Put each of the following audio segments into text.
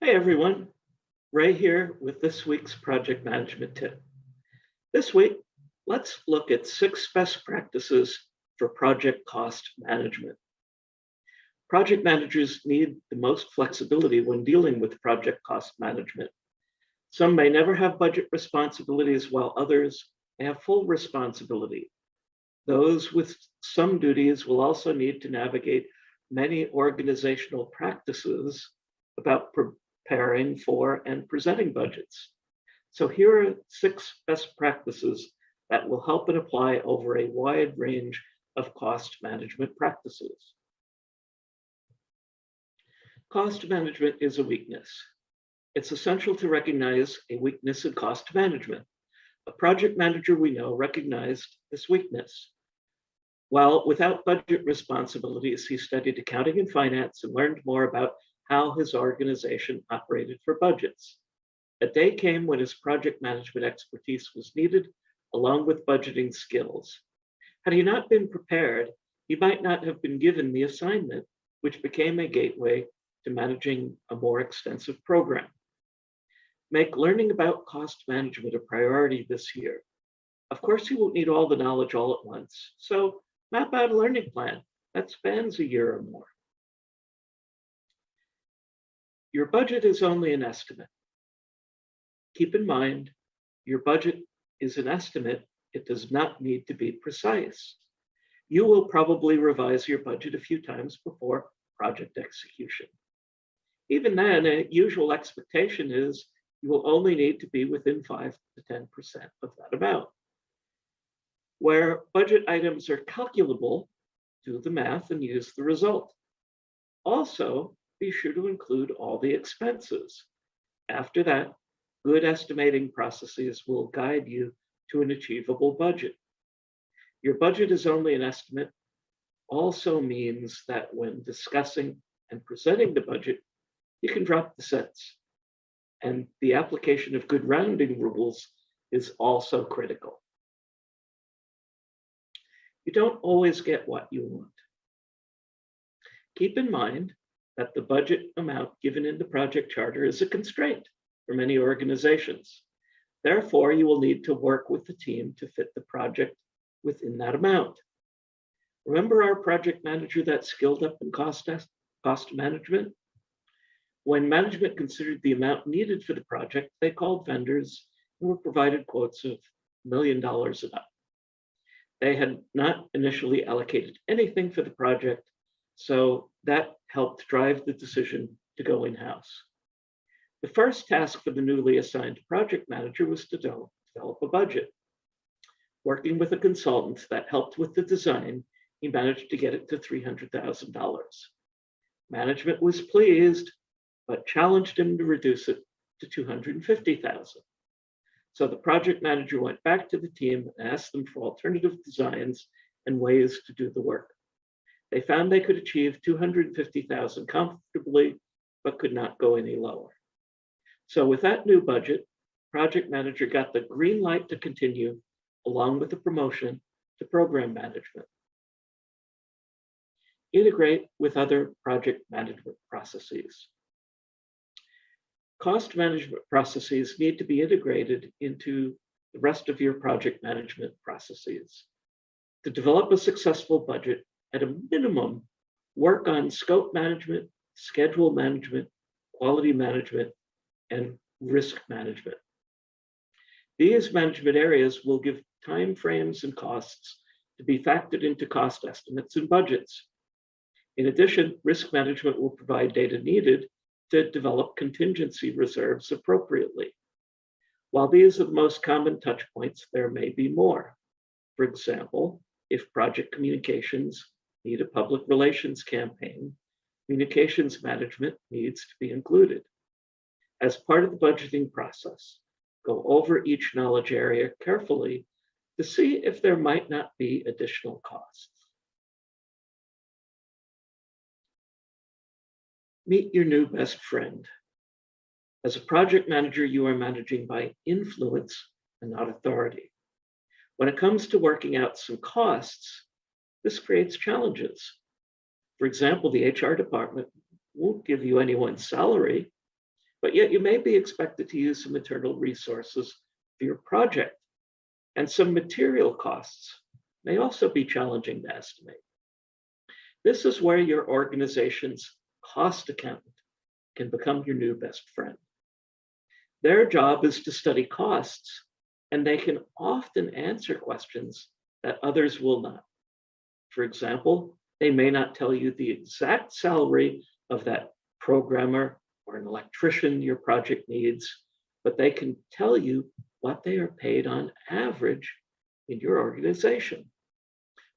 Hey everyone, Ray here with this week's project management tip. This week, let's look at 6 best practices for project cost management. Project managers need the most flexibility when dealing with project cost management. Some may never have budget responsibilities while others may have full responsibility. Those with some duties will also need to navigate many organizational practices about preparing for and presenting budgets. So here are 6 best practices that will help and apply over a wide range of cost management practices. Cost management is a weakness. It's essential to recognize a weakness in cost management. A project manager we know recognized this weakness. While without budget responsibilities, he studied accounting and finance and learned more about how his organization operated for budgets. A day came when his project management expertise was needed, along with budgeting skills. Had he not been prepared, he might not have been given the assignment, which became a gateway to managing a more extensive program. Make learning about cost management a priority this year. Of course, you won't need all the knowledge all at once, so map out a learning plan that spans a year or more. Your budget is only an estimate. Keep in mind, your budget is an estimate. It does not need to be precise. You will probably revise your budget a few times before project execution. Even then, a usual expectation is you will only need to be within 5 to 10% of that amount. Where budget items are calculable, do the math and use the result. Also, be sure to include all the expenses. After that, good estimating processes will guide you to an achievable budget. Your budget is only an estimate also means that when discussing and presenting the budget, you can drop the cents. And the application of good rounding rules is also critical. You don't always get what you want. Keep in mind that the budget amount given in the project charter is a constraint for many organizations. Therefore, you will need to work with the team to fit the project within that amount. Remember our project manager that skilled up in cost management? When management considered the amount needed for the project, they called vendors and were provided quotes of $1 million and up. They had not initially allocated anything for the project, so that helped drive the decision to go in-house. The first task for the newly assigned project manager was to develop a budget. Working with a consultant that helped with the design, he managed to get it to $300,000. Management was pleased, but challenged him to reduce it to $250,000. So the project manager went back to the team and asked them for alternative designs and ways to do the work. They found they could achieve $250,000 comfortably, but could not go any lower. So with that new budget, project manager got the green light to continue, along with the promotion to program management. Integrate with other project management processes. Cost management processes need to be integrated into the rest of your project management processes. To develop a successful budget, at a minimum, work on scope management, schedule management, quality management, and risk management. These management areas will give timeframes and costs to be factored into cost estimates and budgets. In addition, risk management will provide data needed to develop contingency reserves appropriately. While these are the most common touch points, there may be more. For example, if project communications need a public relations campaign, communications management needs to be included. As part of the budgeting process, go over each knowledge area carefully to see if there might not be additional costs. Meet your new best friend. As a project manager, you are managing by influence and not authority. When it comes to working out some costs, this creates challenges. For example, the HR department won't give you anyone's salary, but yet you may be expected to use some internal resources for your project. And some material costs may also be challenging to estimate. This is where your organization's cost accountant can become your new best friend. Their job is to study costs, and they can often answer questions that others will not. For example, they may not tell you the exact salary of that programmer or an electrician your project needs, but they can tell you what they are paid on average in your organization.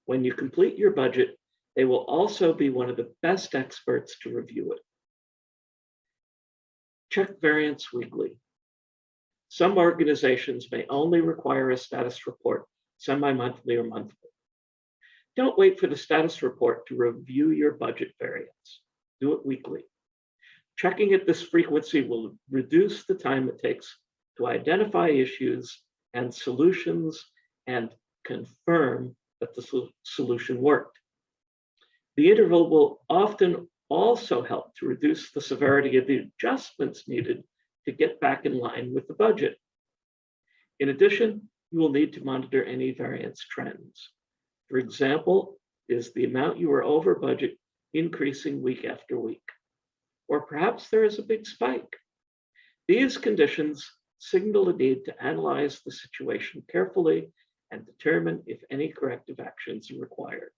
When you complete your budget, they will also be one of the best experts to review it. Check variance weekly. Some organizations may only require a status report semi-monthly or monthly. Don't wait for the status report to review your budget variance. Do it weekly. Checking at this frequency will reduce the time it takes to identify issues and solutions and confirm that the solution worked. The interval will often also help to reduce the severity of the adjustments needed to get back in line with the budget. In addition, you will need to monitor any variance trends. For example, is the amount you are over budget increasing week after week? Or perhaps there is a big spike. These conditions signal a need to analyze the situation carefully and determine if any corrective actions are required.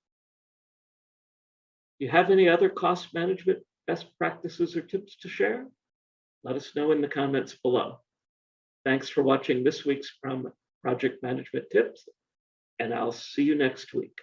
Do you have any other cost management best practices or tips to share? Let us know in the comments below. Thanks for watching this week's Project Management Tips, and I'll see you next week.